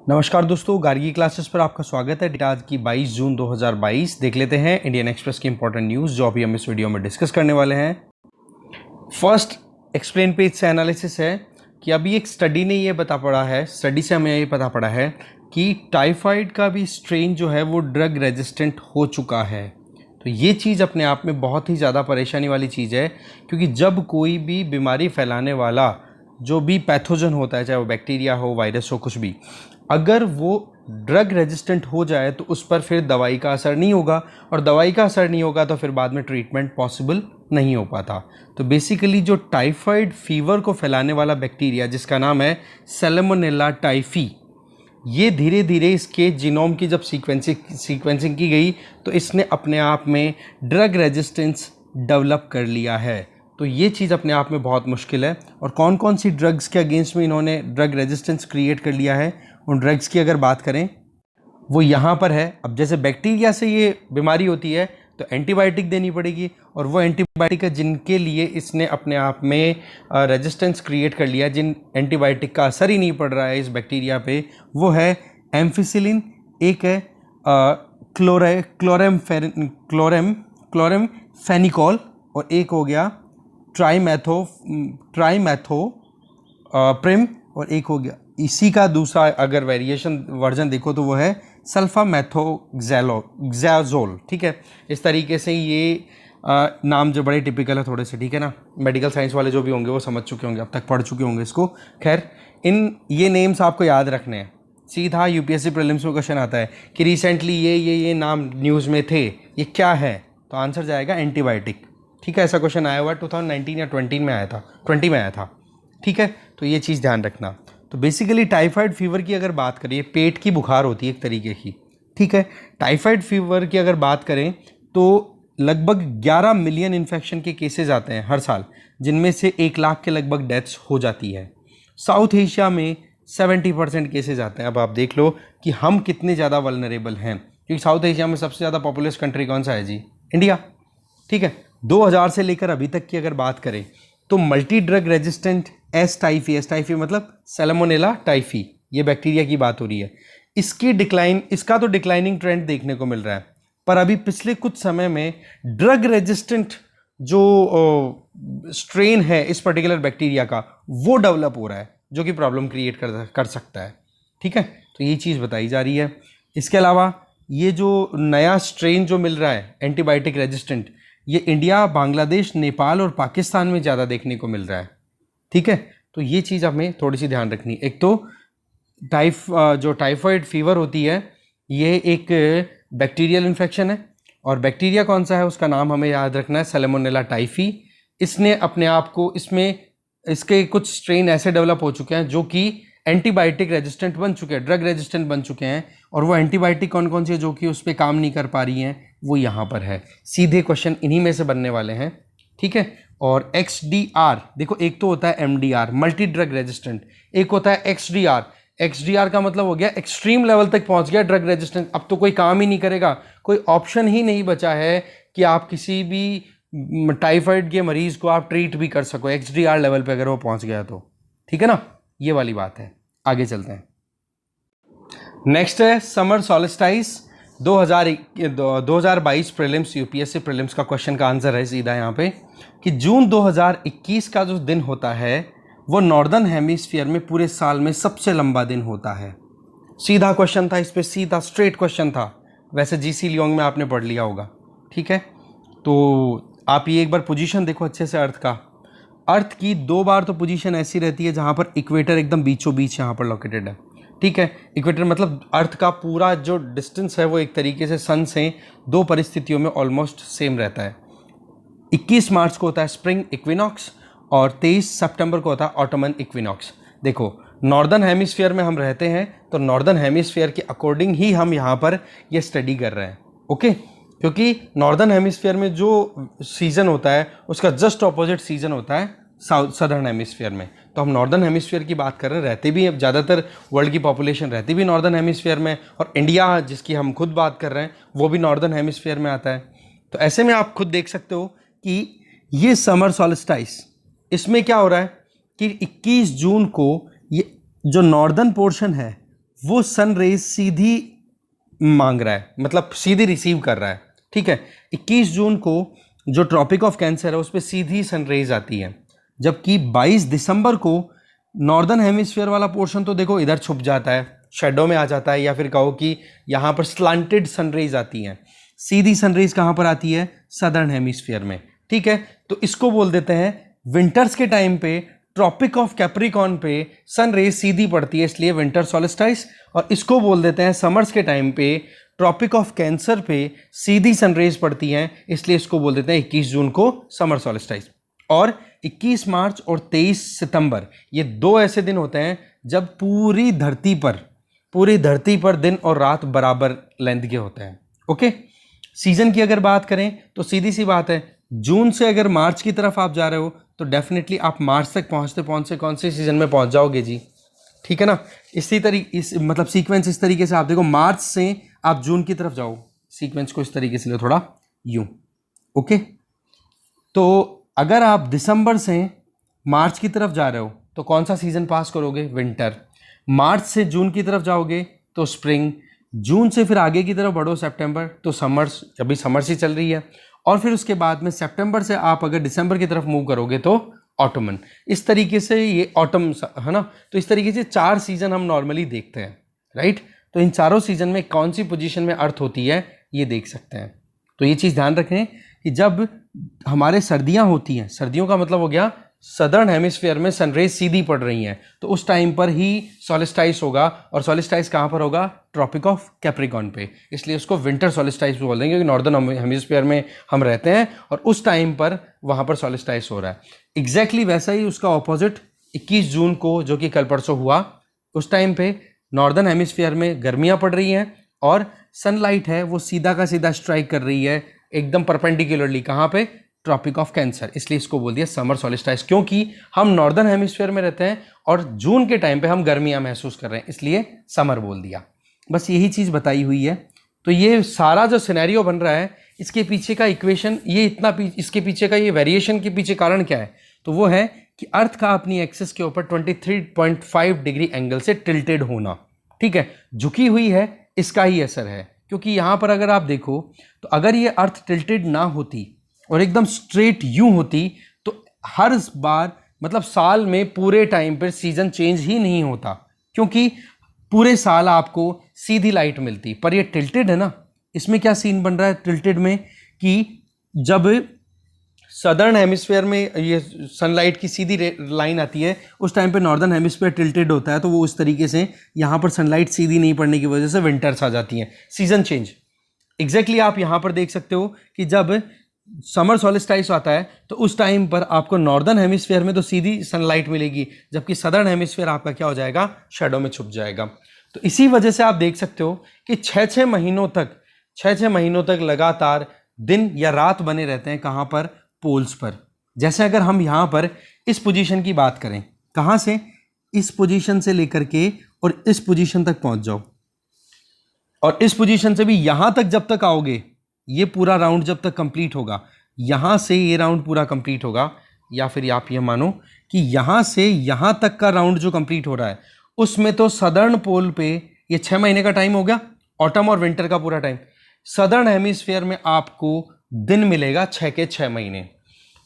नमस्कार दोस्तों, गार्गी क्लासेस पर आपका स्वागत है। डेट आज की 22 जून 2022। देख लेते हैं इंडियन एक्सप्रेस की इंपॉर्टेंट न्यूज़ जो अभी हम इस वीडियो में डिस्कस करने वाले हैं। फर्स्ट एक्सप्लेन पेज से एनालिसिस है कि अभी एक स्टडी ने ये बता पड़ा है, स्टडी से हमें ये पता पड़ा है कि टाइफाइड का भी स्ट्रेन जो है वो ड्रग रेजिस्टेंट हो चुका है। तो ये चीज़ अपने आप में बहुत ही ज़्यादा परेशानी वाली चीज़ है, क्योंकि जब कोई भी बीमारी फैलाने वाला जो भी पैथोजन होता है, चाहे वो बैक्टीरिया हो, वायरस हो, कुछ भी, अगर वो ड्रग रेजिस्टेंट हो जाए तो उस पर फिर दवाई का असर नहीं होगा, और दवाई का असर नहीं होगा तो फिर बाद में ट्रीटमेंट पॉसिबल नहीं हो पाता। तो बेसिकली जो टाइफाइड फीवर को फैलाने वाला बैक्टीरिया जिसका नाम है सैल्मोनेला टाइफी, ये धीरे धीरे इसके जीनोम की जब सीक्वेंसिंग की गई तो इसने अपने आप में ड्रग रेजिस्टेंस डेवलप कर लिया है। तो ये चीज़ अपने आप में बहुत मुश्किल है। और कौन कौन सी ड्रग्स के अगेंस्ट में इन्होंने ड्रग रेजिस्टेंस क्रिएट कर लिया है, उन ड्रग्स की अगर बात करें वो यहाँ पर है। अब जैसे बैक्टीरिया से ये बीमारी होती है तो एंटीबायोटिक देनी पड़ेगी, और वो एंटीबायोटिक है जिनके लिए इसने अपने आप में रेजिस्टेंस क्रिएट कर लिया, जिन एंटीबायोटिक का असर ही नहीं पड़ रहा है इस बैक्टीरिया पे, वो है एम्फिसिलिन, एक है क्लोरेमफेनिकॉल, और एक हो गया ट्राइमेथोप्रिम, और एक हो गया इसी का दूसरा अगर वेरिएशन वर्जन देखो तो वो है सल्फामेथोक्साजोल। ठीक है, इस तरीके से ये नाम जो बड़े टिपिकल है थोड़े से, ठीक है ना। मेडिकल साइंस वाले जो भी होंगे वो समझ चुके होंगे, अब तक पढ़ चुके होंगे इसको। खैर, ये नेम्स आपको याद रखने हैं। सीधा यूपीएससी प्रीलिम्स में क्वेश्चन आता है कि रिसेंटली ये नाम न्यूज़ में थे, ये क्या है, तो आंसर जाएगा एंटीबायोटिक। ठीक है, ऐसा क्वेश्चन आया हुआ 2019 या 20 में आया था, 20 में आया था। ठीक है, तो ये चीज़ ध्यान रखना। तो बेसिकली टाइफाइड फीवर की अगर बात करें, पेट की बुखार होती है एक तरीके की। ठीक है, टाइफाइड फीवर की अगर बात करें तो लगभग 11 मिलियन इन्फेक्शन के केसेस आते हैं हर साल, जिनमें से 1 लाख के लगभग डेथ्स हो जाती है। साउथ एशिया में 70% केसेस आते हैं। अब आप देख लो कि हम कितने ज़्यादा वल्नरेबल हैं, क्योंकि साउथ एशिया में सबसे ज़्यादा पॉपुलस कंट्री कौन सा है जी? इंडिया। ठीक है, 2000 से लेकर अभी तक की अगर बात करें तो multi drug resistant S typhi मतलब सैल्मोनेला टाइफी, ये बैक्टीरिया की बात हो रही है, इसका तो डिक्लाइनिंग ट्रेंड देखने को मिल रहा है। पर अभी पिछले कुछ समय में ड्रग रेजिस्टेंट जो स्ट्रेन है इस पर्टिकुलर बैक्टीरिया का, वो डेवलप हो रहा है, जो कि प्रॉब्लम क्रिएट कर सकता है। ठीक है, तो ये चीज़ बताई जा रही है। इसके अलावा ये जो नया स्ट्रेन जो मिल रहा है एंटीबायोटिक रेजिस्टेंट, ये इंडिया, बांग्लादेश, नेपाल और पाकिस्तान में ज़्यादा देखने को मिल रहा है। ठीक है, तो ये चीज़ हमें थोड़ी सी ध्यान रखनी। एक तो जो टाइफाइड फीवर होती है ये एक बैक्टीरियल इन्फेक्शन है, और बैक्टीरिया कौन सा है उसका नाम हमें याद रखना है, सैल्मोनेला टाइफी। इसने अपने आप को इसके कुछ स्ट्रेन ऐसे डेवलप हो चुके हैं जो कि एंटीबायोटिक रेजिस्टेंट बन चुके हैं, ड्रग रेजिस्टेंट बन चुके हैं। और वो एंटीबायोटिक कौन कौन सी है जो कि उस पर काम नहीं कर पा रही हैं, वो यहाँ पर है। सीधे क्वेश्चन इन्हीं में से बनने वाले हैं। ठीक है, और XDR देखो, एक तो होता है MDR मल्टी ड्रग रेजिस्टेंट, एक होता है XDR का मतलब हो गया एक्सट्रीम लेवल तक पहुंच गया ड्रग रेजिस्टेंट, अब तो कोई काम ही नहीं करेगा, कोई ऑप्शन ही नहीं बचा है कि आप किसी भी टाइफाइड के मरीज को आप ट्रीट भी कर सको XDR लेवल पे अगर वो पहुंच गया तो। ठीक है ना, ये वाली बात है। आगे चलते हैं। नेक्स्ट है समर सॉलिस्टाइस 2022 प्रीलिम्स, यूपीएससी प्रीलिम्स का क्वेश्चन का आंसर है सीधा यहाँ पे कि जून 2021 का जो दिन होता है वो नॉर्दर्न हेमिस्फीयर में पूरे साल में सबसे लंबा दिन होता है। सीधा क्वेश्चन था, इस पे सीधा स्ट्रेट क्वेश्चन था। वैसे जीसी लियोंग में आपने पढ़ लिया होगा। ठीक है, तो आप ये एक बार पोजीशन देखो अच्छे से अर्थ का। अर्थ की 2 बार तो पोजीशन ऐसी रहती है जहाँ पर इक्वेटर एकदम बीचों बीच यहाँ पर लोकेटेड है। ठीक है, इक्वेटर मतलब अर्थ का पूरा जो डिस्टेंस है वो एक तरीके से सन से 2 परिस्थितियों में ऑलमोस्ट सेम रहता है। 21 मार्च को होता है स्प्रिंग इक्विनॉक्स, और 23 सितंबर को होता है ऑटमन इक्विनॉक्स। देखो, नॉर्दर्न हेमिस्फीयर में हम रहते हैं तो नॉर्दर्न हेमिस्फीयर के अकॉर्डिंग ही हम यहाँ पर ये स्टडी कर रहे हैं। ओके, क्योंकि नॉर्दर्न हेमिस्फीयर में जो सीज़न होता है उसका जस्ट ऑपोजिट सीज़न होता है सदर्न हेमिस्फीयर में। तो हम नॉर्दर्न हेमिस्फीयर की बात कर रहे हैं, रहते भी ज़्यादातर वर्ल्ड की पॉपुलेशन रहती भी नॉर्दर्न हेमिस्फीयर में, और इंडिया जिसकी हम खुद बात कर रहे हैं वो भी नॉर्दर्न हेमिस्फीयर में आता है। तो ऐसे में आप खुद देख सकते हो कि ये समर सॉलिस्टाइस, इसमें क्या हो रहा है कि 21 जून को ये जो नॉर्दर्न पोर्शन है वो सन रेज सीधी मांग रहा है, मतलब सीधी रिसीव कर रहा है, ठीक है। 21 जून को जो ट्रॉपिक ऑफ कैंसर है उस पर सीधी सनरेज आती है, जबकि 22 दिसंबर को नॉर्दर्न हेमिस्फीयर वाला पोर्शन तो देखो इधर छुप जाता है, शेडो में आ जाता है, या फिर कहो कि यहाँ पर स्लांटेड सनरेज आती हैं। सीधी सनरेज कहाँ पर आती है? सदर्न हेमिस्फीयर में, ठीक है। तो इसको बोल देते हैं विंटर्स के टाइम पे ट्रॉपिक ऑफ कैप्रिकॉर्न पे सन रेज सीधी पड़ती है, इसलिए विंटर सॉलिस्टाइस। और इसको बोल देते हैं समर्स के टाइम पे ट्रॉपिक ऑफ कैंसर पे सीधी सनरेज पड़ती हैं, इसलिए इसको बोल देते हैं 21 जून को समर सॉलिस्टाइस। और 21 मार्च और 23 सितंबर ये दो ऐसे दिन होते हैं जब पूरी धरती पर दिन और रात बराबर लेंथ के होते हैं, ओके। सीजन की अगर बात करें तो सीधी सी बात है, जून से अगर मार्च की तरफ आप जा रहे हो तो डेफिनेटली आप मार्च तक पहुंचते कौन से सीजन में पहुंच जाओगे जी, ठीक है ना। इसी तरीके मतलब सीक्वेंस इस तरीके से आप देखो, मार्च से आप जून की तरफ जाओ, सीक्वेंस को इस तरीके से लो थोड़ा यूं, ओके। तो अगर आप दिसंबर से मार्च की तरफ जा रहे हो तो कौन सा सीजन पास करोगे? विंटर। मार्च से जून की तरफ जाओगे तो स्प्रिंग। जून से फिर आगे की तरफ बढ़ो सितंबर तो समर्स, अभी समर्स ही चल रही है। और फिर उसके बाद में सितंबर से आप अगर दिसंबर की तरफ मूव करोगे तो ऑटमन। इस तरीके से ये ऑटम है ना। तो इस तरीके से 4 सीजन हम नॉर्मली देखते हैं, राइट। तो इन चारों सीजन में कौन सी पोजीशन में अर्थ होती है ये देख सकते हैं। तो ये चीज़ ध्यान रखें कि जब हमारे सर्दियां होती हैं, सर्दियों का मतलब हो गया सदर्न हेमिस्फीयर में सनरेज सीधी पड़ रही हैं, तो उस टाइम पर ही सॉलिस्टाइस होगा। और सॉलिस्टाइस कहाँ पर होगा? ट्रॉपिक ऑफ कैप्रिकॉर्न पे, इसलिए उसको विंटर सॉलिस्टाइस बोल देंगे, क्योंकि नॉर्दर्न हेमिस्फीयर में हम रहते हैं और उस टाइम पर वहाँ पर सॉलिस्टाइस हो रहा है। एग्जैक्टली वैसा ही उसका ऑपोजिट 21 जून को, जो कि कल परसों हुआ, उस टाइम पे नॉर्दर्न हेमिस्फीयर में गर्मियाँ पड़ रही हैं और सनलाइट है वो सीधा का सीधा स्ट्राइक कर रही है एकदम परपेंडिकुलरली, कहाँ पे? Tropic of Cancer. इसलिए इसको बोल दिया समर सॉलिस्टाइस, क्योंकि हम नॉर्दर्न हेमिस्फीयर में रहते हैं और जून के टाइम पे हम गर्मियां महसूस कर रहे हैं, इसलिए समर बोल दिया। बस यही चीज़ बताई हुई है। तो ये सारा जो सिनेरियो बन रहा है, इसके पीछे का इक्वेशन, ये इतना इसके पीछे का ये वेरिएशन के पीछे कारण क्या है? तो वो है कि अर्थ का अपनी एक्सिस के ऊपर 23.5 डिग्री एंगल से टिल्टेड होना, ठीक है, झुकी हुई है, इसका ही असर है। क्योंकि यहाँ पर अगर आप देखो तो अगर ये अर्थ टिल्टेड ना होती और एकदम स्ट्रेट यूं होती तो हर बार, मतलब साल में पूरे टाइम पर सीजन चेंज ही नहीं होता, क्योंकि पूरे साल आपको सीधी लाइट मिलती। पर ये टिल्टेड है ना, इसमें क्या सीन बन रहा है टिल्टेड में कि जब सदर्न हेमिस्फीयर में ये सनलाइट की सीधी लाइन आती है, उस टाइम पे नॉर्दर्न हेमिस्फीयर टिल्टेड होता है, तो वो उस तरीके से यहाँ पर सनलाइट सीधी नहीं पड़ने की वजह से विंटर्स आ जाती हैं, सीजन चेंज। एग्जैक्टली आप यहाँ पर देख सकते हो कि जब समर सॉलिस्टाइस आता है तो उस टाइम पर आपको नॉर्दर्न हेमिस्फीयर में तो सीधी सनलाइट मिलेगी, जबकि सदर्न हेमिस्फीयर आपका क्या हो जाएगा? शैडो में छुप जाएगा। तो इसी वजह से आप देख सकते हो कि 6-6 महीनों तक लगातार दिन या रात बने रहते हैं। कहाँ पर? पोल्स पर। जैसे अगर हम यहाँ पर इस पोजीशन की बात करें, कहाँ से? इस पोजीशन से लेकर के और इस पोजीशन तक पहुँच जाओ, और इस पोजीशन से भी यहाँ तक जब तक आओगे, ये पूरा राउंड जब तक कंप्लीट होगा, यहाँ से ये राउंड पूरा कंप्लीट होगा, या फिर आप ये मानो कि यहाँ से यहाँ तक का राउंड जो कंप्लीट हो रहा है, उसमें तो सदर्न पोल पे ये 6 महीने का टाइम हो गया, ऑटम और विंटर का पूरा टाइम। सदर्न हेमिस्फीयर में आपको दिन मिलेगा 6 के 6 महीने।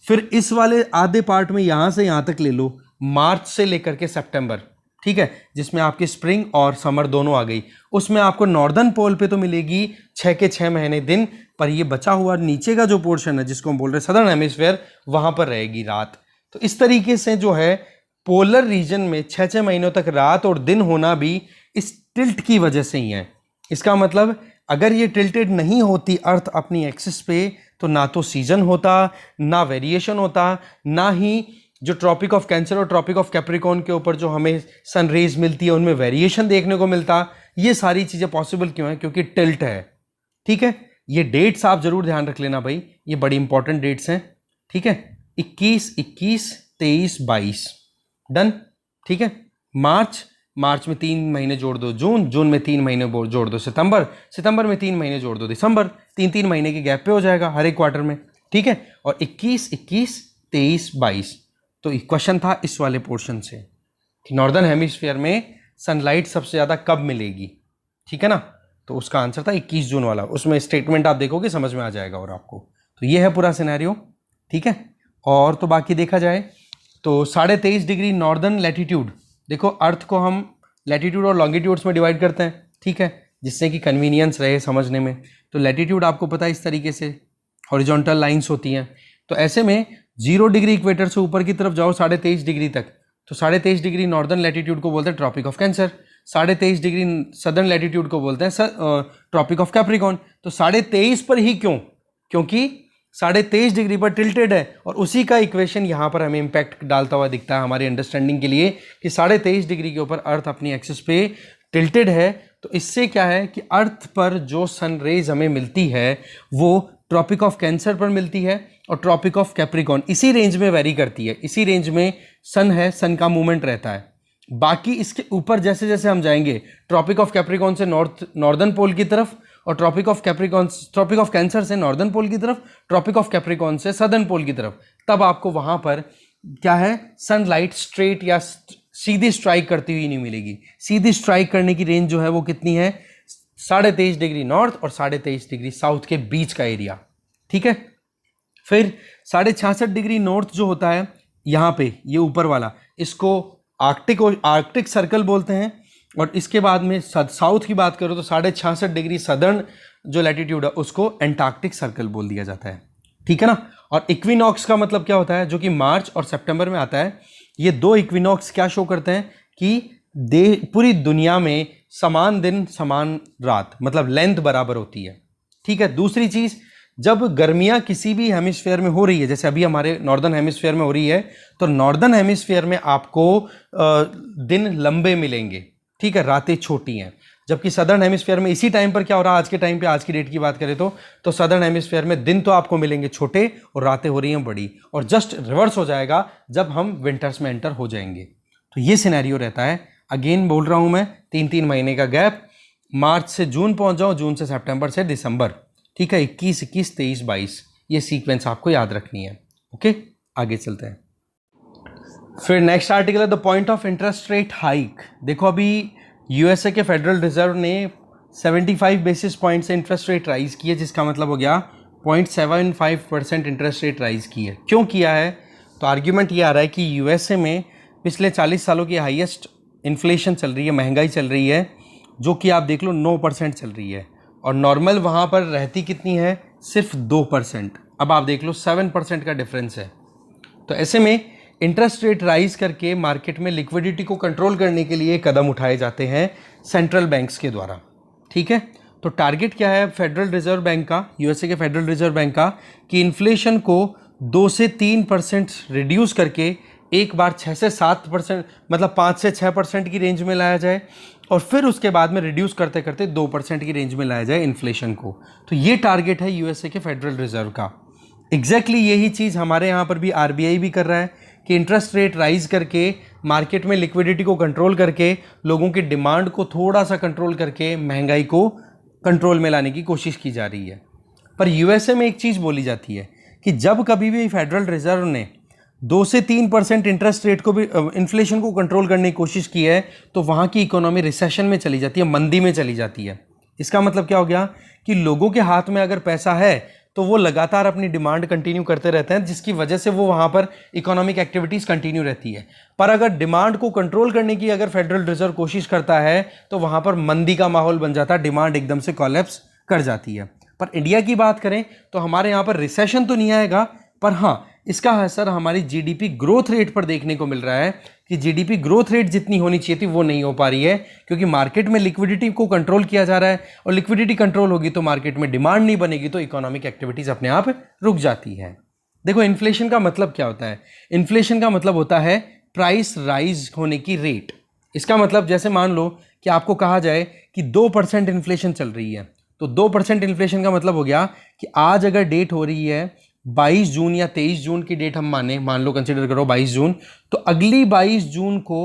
फिर इस वाले आधे पार्ट में यहाँ से यहाँ तक ले लो, मार्च से लेकर के सितंबर, ठीक है, जिसमें आपकी स्प्रिंग और समर दोनों आ गई, उसमें आपको नॉर्दर्न पोल पे तो मिलेगी 6 के 6 महीने दिन, पर ये बचा हुआ नीचे का जो पोर्शन है जिसको हम बोल रहे हैं सदर्न हेमिस्फीयर, वहां पर रहेगी रात। तो इस तरीके से जो है पोलर रीजन में 6-6 महीनों तक रात और दिन होना भी इस टिल्ट की वजह से ही है। इसका मतलब अगर ये टिल्टेड नहीं होती अर्थ अपनी एक्सिस पे, तो ना तो सीजन होता, ना वेरिएशन होता, ना ही जो ट्रॉपिक ऑफ कैंसर और ट्रॉपिक ऑफ कैप्रिकॉर्न के ऊपर जो हमें सनरेज मिलती है उनमें वेरिएशन देखने को मिलता। ये सारी चीज़ें पॉसिबल क्यों है? क्योंकि टिल्ट है, ठीक है। ये डेट्स आप जरूर ध्यान रख लेना भाई, ये बड़ी इंपॉर्टेंट डेट्स हैं, ठीक है। 21, 23, 22 डन, ठीक है। मार्च में 3 महीने जोड़ दो जून में 3 महीने जोड़ दो सितंबर में 3 महीने जोड़ दो दिसंबर, 3-3 महीने के गैप पे हो जाएगा हर एक क्वार्टर में, ठीक है। और 21, 23, 22, तो क्वेश्चन था इस वाले पोर्शन से कि नॉर्दर्न हेमिस्फीयर में सनलाइट सबसे ज़्यादा कब मिलेगी, ठीक है ना। तो उसका आंसर था 21 जून वाला, उसमें स्टेटमेंट आप देखोगे समझ में आ जाएगा और आपको। तो ये है पूरा सिनेरियो, ठीक है। और तो बाकी देखा जाए तो 23.5 डिग्री नॉर्दर्न लैटिट्यूड, देखो अर्थ को हम लैटिट्यूड और लॉन्गिट्यूड्स में डिवाइड करते हैं, ठीक है, जिससे कि कन्वीनियंस रहे समझने में। तो लैटिट्यूड आपको पता है इस तरीके से हॉरिजॉन्टल लाइंस होती हैं, तो ऐसे में 0 डिग्री इक्वेटर से ऊपर की तरफ जाओ 23.5 डिग्री तक, तो 23.5 डिग्री नॉर्दर्न लैटिट्यूड को बोलते हैं Tropic of Cancer, 23.5 degree southern latitude को बोलते हैं ट्रॉपिक ऑफ कैप्रिकॉर्न। तो 23.5 पर ही क्यों, क्योंकि 23.5 डिग्री पर टिल्टेड है, और उसी का इक्वेशन यहाँ पर हमें इम्पैक्ट डालता हुआ दिखता है हमारी अंडरस्टैंडिंग के लिए कि 23.5 डिग्री के ऊपर अर्थ अपनी एक्सिस पे टिल्टेड है। तो इससे क्या है कि अर्थ पर जो सन रेज हमें मिलती है वो ट्रॉपिक ऑफ कैंसर पर मिलती है और ट्रॉपिक ऑफ कैप्रिकॉर्न इसी रेंज में वेरी करती है, इसी रेंज में सन है, सन का मूवमेंट रहता है। बाकी इसके ऊपर जैसे जैसे हम जाएंगे ट्रॉपिक ऑफ कैप्रिकॉर्न से नॉर्दर्न पोल की तरफ, और ट्रॉपिक ऑफ कैंसर से नॉर्दर्न पोल की तरफ, ट्रॉपिक ऑफ कैप्रिकॉर्न से सदर्न पोल की तरफ, तब आपको वहां पर क्या है, सनलाइट स्ट्रेट या सीधी स्ट्राइक करती हुई नहीं मिलेगी। सीधी स्ट्राइक करने की रेंज जो है वो कितनी है, 23.5 डिग्री नॉर्थ और 23.5 डिग्री साउथ के बीच का एरिया, ठीक है। फिर 66.5 डिग्री नॉर्थ जो होता है यहाँ पे, ये ऊपर वाला, इसको आर्कटिक सर्कल बोलते हैं। और इसके बाद में साउथ की बात करो तो 66.5 डिग्री सदर्न जो लैटिट्यूड है उसको एंटार्क्टिक सर्कल बोल दिया जाता है, ठीक है ना। और इक्विनॉक्स का मतलब क्या होता है, जो कि मार्च और सितंबर में आता है। ये दो इक्विनॉक्स क्या शो करते हैं कि पूरी दुनिया में समान दिन समान रात, मतलब लेंथ बराबर होती है, ठीक है। दूसरी चीज़, जब गर्मियां किसी भी हेमिस्फेयर में हो रही है, जैसे अभी हमारे नॉर्दर्न हेमिस्फेयर में हो रही है, तो नॉर्दर्न हेमिस्फेयर में आपको दिन लंबे मिलेंगे, ठीक है, रातें छोटी हैं। जबकि सदर्न हेमिस्फेयर में इसी टाइम पर क्या हो रहा है आज के टाइम पे, आज की डेट की बात करें तो सदर्न हेमिस्फेयर में दिन तो आपको मिलेंगे छोटे और रातें हो रही हैं बड़ी, और जस्ट रिवर्स हो जाएगा जब हम विंटर्स में एंटर हो जाएंगे। तो ये सिनेरियो रहता है। अगेन बोल रहा हूं मैं, 3-3 महीने का गैप, मार्च से जून पहुंच जाओ, जून से सितंबर से दिसंबर, ठीक है, 21, 21, 23, 22, ये सीक्वेंस आपको याद रखनी है। ओके, आगे चलते हैं। फिर नेक्स्ट आर्टिकल है the point of interest rate hike. देखो अभी यूएसए के फेडरल रिजर्व ने 75 बेसिस पॉइंट से इंटरेस्ट रेट राइज की है, जिसका मतलब हो गया 0.75% इंटरेस्ट रेट राइज की है। क्यों किया है, तो आर्ग्यूमेंट ये आ रहा है कि यूएसए में पिछले 40 सालों की हाईएस्ट इन्फ्लेशन चल रही है, महंगाई चल रही है, जो कि आप देख लो 9% चल रही है, और नॉर्मल वहाँ पर रहती कितनी है, सिर्फ 2%। अब आप देख लो 7% का डिफरेंस है। तो ऐसे में इंटरेस्ट रेट राइज करके मार्केट में लिक्विडिटी को कंट्रोल करने के लिए कदम उठाए जाते हैं सेंट्रल बैंक्स के द्वारा, ठीक है। तो टारगेट क्या है फेडरल रिजर्व बैंक का, यूएसए के फेडरल रिजर्व बैंक का, कि इन्फ्लेशन को 2 से 3% रिड्यूस करके एक बार 6 से 7%, मतलब 5 से 6% की रेंज में लाया जाए, और फिर उसके बाद में रिड्यूस करते करते 2% की रेंज में लाया जाए इन्फ्लेशन को। तो ये टारगेट है यूएसए के फेडरल रिजर्व का। एग्जैक्टली यही चीज़ हमारे यहाँ पर भी आरबीआई भी कर रहा है कि इंटरेस्ट रेट राइज करके मार्केट में लिक्विडिटी को कंट्रोल करके, लोगों की डिमांड को थोड़ा सा कंट्रोल करके महंगाई को कंट्रोल में लाने की कोशिश की जा रही है। पर यूएसए में एक चीज़ बोली जाती है कि जब कभी भी फेडरल रिजर्व ने 2 से 3% इंटरेस्ट रेट को भी, इन्फ्लेशन को कंट्रोल करने की कोशिश की है, तो वहाँ की इकोनॉमी रिसेशन में चली जाती है, मंदी में चली जाती है। इसका मतलब क्या हो गया कि लोगों के हाथ में अगर पैसा है तो वो लगातार अपनी डिमांड कंटिन्यू करते रहते हैं, जिसकी वजह से वो वहाँ पर इकोनॉमिक एक्टिविटीज़ कंटिन्यू रहती है। पर अगर डिमांड को कंट्रोल करने की अगर फेडरल रिजर्व कोशिश करता है तो वहाँ पर मंदी का माहौल बन जाता है, डिमांड एकदम से कोलैप्स कर जाती है। पर इंडिया की बात करें तो हमारे यहाँ पर रिसेशन तो नहीं आएगा, पर हाँ इसका असर हमारी जीडीपी ग्रोथ रेट पर देखने को मिल रहा है कि जीडीपी ग्रोथ रेट जितनी होनी चाहिए थी वो नहीं हो पा रही है, क्योंकि मार्केट में लिक्विडिटी को कंट्रोल किया जा रहा है, और लिक्विडिटी कंट्रोल होगी तो मार्केट में डिमांड नहीं बनेगी, तो इकोनॉमिक एक्टिविटीज़ अपने आप रुक जाती है। देखो इन्फ्लेशन का मतलब क्या होता है, इन्फ्लेशन का मतलब होता है प्राइस राइज होने की रेट। इसका मतलब जैसे मान लो कि आपको कहा जाए कि 2% इन्फ्लेशन चल रही है, तो 2% इन्फ्लेशन का मतलब हो गया कि आज अगर डेट हो रही है 22 जून या 23 जून की डेट हम मान लो कंसिडर करो 22 जून, तो अगली 22 जून को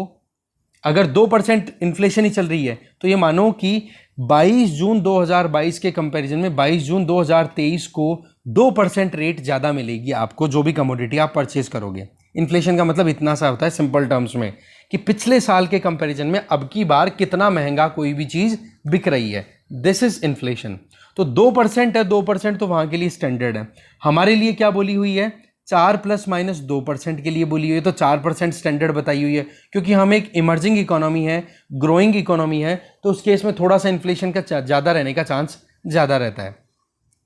अगर 2% इन्फ्लेशन ही चल रही है, तो ये मानो कि 22 जून 2022 के कंपैरिजन में 22 जून 2023 को 2% रेट ज़्यादा मिलेगी आपको, जो भी कमोडिटी आप परचेज करोगे। इन्फ्लेशन का मतलब इतना सा होता है सिंपल टर्म्स में कि पिछले साल के कंपैरिजन में अब की बार कितना महंगा कोई भी चीज़ बिक रही है। This is inflation. तो 2% है, 2% तो वहाँ के लिए स्टैंडर्ड है। हमारे लिए क्या बोली हुई है, 4 ± 2% के लिए बोली हुई है। तो 4% स्टैंडर्ड बताई हुई है, क्योंकि हम एक इमर्जिंग इकोनॉमी है, ग्रोइंग इकोनॉमी है, तो उस केस में थोड़ा सा इन्फ्लेशन का ज़्यादा रहने का चांस ज़्यादा रहता है।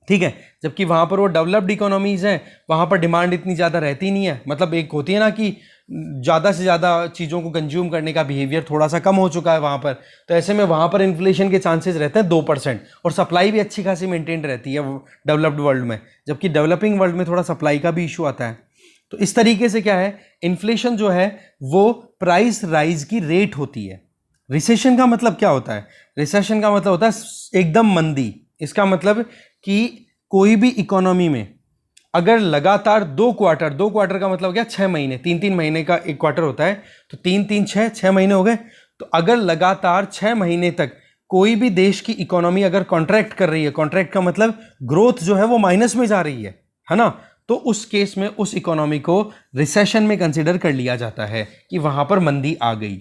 ठीक है, जबकि वहाँ पर वो डेवलप्ड इकोनॉमीज़ हैं, वहाँ पर डिमांड इतनी ज़्यादा रहती नहीं है। मतलब एक होती है ना कि ज़्यादा से ज़्यादा चीज़ों को कंज्यूम करने का बिहेवियर थोड़ा सा कम हो चुका है वहाँ पर, तो ऐसे में वहाँ पर इन्फ्लेशन के चांसेस रहते हैं 2%, और सप्लाई भी अच्छी खासी मेंटेन रहती है डेवलप्ड वर्ल्ड में, जबकि डेवलपिंग वर्ल्ड में थोड़ा सप्लाई का भी इशू आता है। तो इस तरीके से क्या है, इन्फ्लेशन जो है वो प्राइस राइज की रेट होती है। रिसेशन का मतलब क्या होता है, रिसेशन का मतलब होता है एकदम मंदी। इसका मतलब कि कोई भी इकोनॉमी में अगर लगातार 2 क्वार्टर, 2 क्वार्टर का मतलब क्या, 6 महीने, 3 महीने का एक क्वार्टर होता है, तो 3 6 महीने हो गए। तो अगर लगातार 6 महीने तक कोई भी देश की इकोनॉमी अगर कॉन्ट्रैक्ट कर रही है, कॉन्ट्रैक्ट का मतलब ग्रोथ जो है वो माइनस में जा रही है ना, तो उस केस में उस इकोनॉमी को रिसेशन में कंसिडर कर लिया जाता है कि वहां पर मंदी आ गई।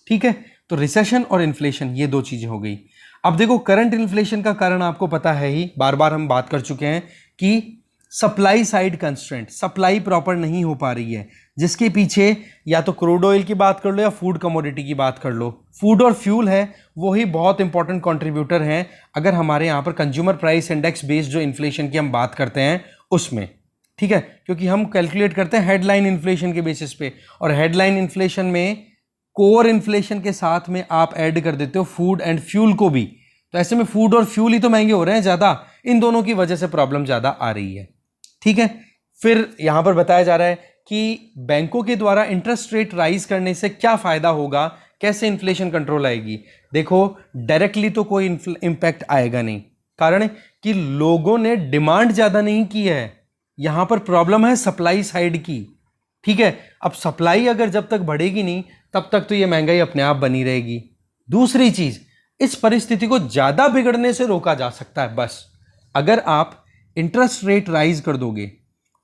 ठीक है, तो रिसेशन और इन्फ्लेशन ये दो चीजें हो गई। अब देखो, करंट इन्फ्लेशन का कारण आपको पता है ही, बार बार हम बात कर चुके हैं कि supply side constraint, supply proper नहीं हो पा रही है, जिसके पीछे या तो क्रूड ऑयल की बात कर लो या फूड कमोडिटी की बात कर लो। फूड और फ्यूल है वही बहुत इंपॉर्टेंट कंट्रीब्यूटर हैं अगर हमारे यहाँ पर कंज्यूमर प्राइस इंडेक्स बेस्ड जो इन्फ्लेशन की हम बात करते हैं उसमें। ठीक है, क्योंकि हम कैलकुलेट करते हैं हेडलाइन इन्फ्लेशन के बेसिस पे, और हेडलाइन इन्फ्लेशन में कोर इन्फ्लेशन के साथ में आप ऐड कर देते हो फूड एंड फ्यूल को भी, तो ऐसे में फूड और फ्यूल ही तो महंगे हो रहे हैं ज़्यादा, इन दोनों की वजह से प्रॉब्लम ज़्यादा आ रही है। ठीक है, फिर यहां पर बताया जा रहा है कि बैंकों के द्वारा इंटरेस्ट रेट राइज करने से क्या फायदा होगा, कैसे इन्फ्लेशन कंट्रोल आएगी। देखो, डायरेक्टली तो कोई इंपैक्ट आएगा नहीं, कारण कि लोगों ने डिमांड ज्यादा नहीं की है, यहां पर प्रॉब्लम है सप्लाई साइड की। ठीक है, अब सप्लाई अगर जब तक बढ़ेगी नहीं तब तक तो ये महंगाई अपने आप बनी रहेगी। दूसरी चीज, इस परिस्थिति को ज्यादा बिगड़ने से रोका जा सकता है बस अगर आप इंटरेस्ट रेट राइज कर दोगे,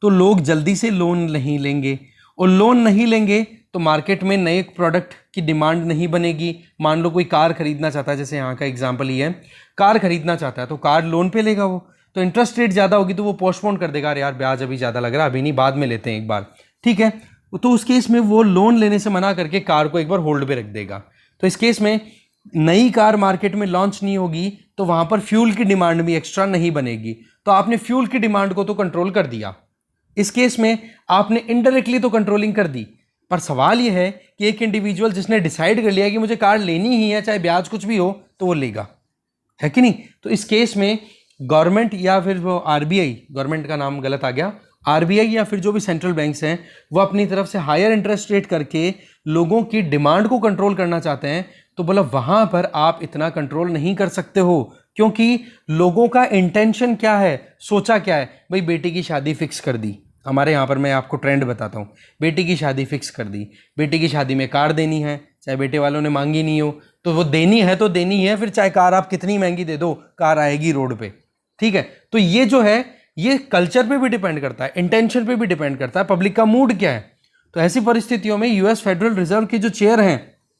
तो लोग जल्दी से लोन नहीं लेंगे, और लोन नहीं लेंगे तो मार्केट में नए प्रोडक्ट की डिमांड नहीं बनेगी। मान लो कोई कार खरीदना चाहता है, जैसे यहाँ का एग्जांपल ही है, कार खरीदना चाहता है तो कार लोन पे लेगा वो, तो इंटरेस्ट रेट ज़्यादा होगी तो वो पोस्टपोन कर देगा, अरे यार ब्याज अभी ज़्यादा लग रहा है, अभी नहीं, बाद में लेते हैं एक बार। ठीक है, तो उस केस में वो लोन लेने से मना करके कार को एक बार होल्ड पे रख देगा। तो इस केस में नई कार मार्केट में लॉन्च नहीं होगी तो वहां पर फ्यूल की डिमांड भी एक्स्ट्रा नहीं बनेगी, तो आपने फ्यूल की डिमांड को तो कंट्रोल कर दिया। इस केस में आपने इनडायरेक्टली तो कंट्रोलिंग कर दी, पर सवाल यह है कि एक इंडिविजुअल जिसने डिसाइड कर लिया कि मुझे कार लेनी ही है चाहे ब्याज कुछ भी हो, तो वो लेगा, है कि नहीं। तो इस केस में गवर्नमेंट या फिर वो आरबीआई, गवर्नमेंट का नाम गलत आ गया, आरबीआई या फिर जो भी सेंट्रल बैंक्स हैं, वो अपनी तरफ से हायर इंटरेस्ट रेट करके लोगों की डिमांड को कंट्रोल करना चाहते हैं। तो बोला वहां पर आप इतना कंट्रोल नहीं कर सकते हो, क्योंकि लोगों का इंटेंशन क्या है, सोचा क्या है, भाई बेटी की शादी फिक्स कर दी। हमारे यहाँ पर मैं आपको ट्रेंड बताता हूँ, बेटी की शादी फिक्स कर दी, बेटी की शादी में कार देनी है, चाहे बेटे वालों ने मांगी नहीं हो, तो वो देनी है तो देनी है, फिर चाहे कार आप कितनी महंगी दे दो, कार आएगी रोड पे। ठीक है, तो ये जो है ये कल्चर पे भी डिपेंड करता है, इंटेंशन पे भी डिपेंड करता है, पब्लिक का मूड क्या है। तो ऐसी परिस्थितियों में यूएस फेडरल रिजर्व के जो चेयर हैं,